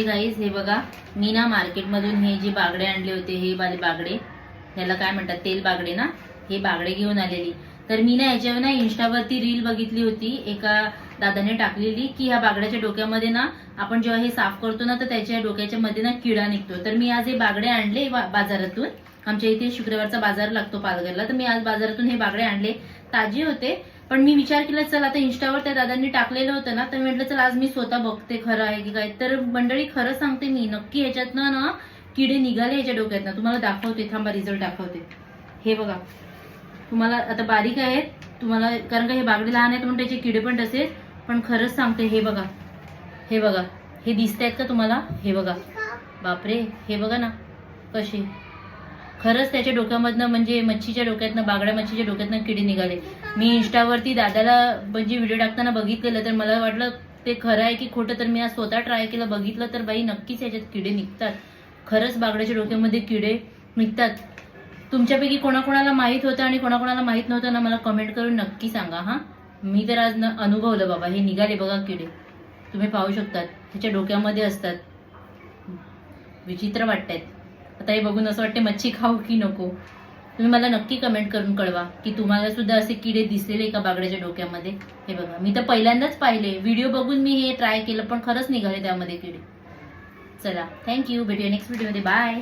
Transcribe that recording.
Guys हे बघा, मी ना मार्केटमधून हे जे बागडे आणले होते, हे वाले बागडे, ह्याला काय म्हणतात, तेल बागडे ना, हे बागडे घेऊन आलेली. तर मी ना याच्यावर ना इंस्टावरती रील बघितली होती, एका दादाने टाकलेली की ह्या बागड्याच्या डोक्यामध्ये ना आपण जेव्हा हे साफ करतो ना तर त्याच्या डोक्याच्या मध्ये ना किडा निघतो. तर मी आज हे बागडे आणले बाजारातून. आमच्या इथे शुक्रवारचा बाजार लागतो पालघरला, तर मी आज बाजारातून हे बागडे आणले. ताजे होते, पण मी विचार केला चल आता इंस्टावर त्या दादांनी टाकलेलं होतं ना, तर म्हटलं चल आज मी स्वतः बघते खरं आहे की काय. तर मंडळी खरं सांगते मी, नक्की ह्याच्यातनं ना किडे निघाले ह्याच्या डोक्यातनं. तुम्हाला दाखवते, थांबा रिझल्ट दाखवते. हे बघा, तुम्हाला आता बारीक आहेत तुम्हाला, कारण का हे बागडे लहान आहेत म्हणून त्याचे किडे पण तसे. पण खरंच सांगते, हे बघा, हे बघा, हे दिसतायत का तुम्हाला? हे बघा, बापरे, हे बघा ना कसे. खरंच त्याच्या डोक्यामधनं, म्हणजे मच्छीच्या डोक्यातनं, बागड्या मच्छीच्या डोक्यातनं किडे निघाले. मी इंस्टावरती दादाला म्हणजे व्हिडिओ टाकताना बघितलेलं, तर मला वाटलं ते खरं आहे की खोटं. तर मी आज स्वतः ट्राय केलं, बघितलं, तर बाई नक्कीच याच्यात किडे निघतात. खरंच बागड्याच्या डोक्यामध्ये किडे निघतात. तुमच्यापैकी कोणाकोणाला माहित होतं आणि कोणाकोणाला माहित नव्हतं ना, मला कमेंट करून नक्की सांगा. हा, मी तर आज अनुभवलं बाबा, हे निघाले बघा किडे. तुम्ही पाहू शकतात, त्याच्या डोक्यामध्ये असतात. विचित्र वाटतायत. आता हे बघून असं वाटते मच्छी खाऊ की नको. तुम्ही मला नक्की कमेंट करून कळवा की तुम्हाला सुद्धा असे किडे दिसलेले का बागड्याच्या डोक्यामध्ये. हे बघा, मी तर पहिल्यांदाच पाहिले, व्हिडिओ बघून मी हे ट्राय केलं, पण खरंच निघाले त्यामध्ये किडे. चला, थँक्यू, भेटूया नेक्स्ट व्हिडिओमध्ये. बाय.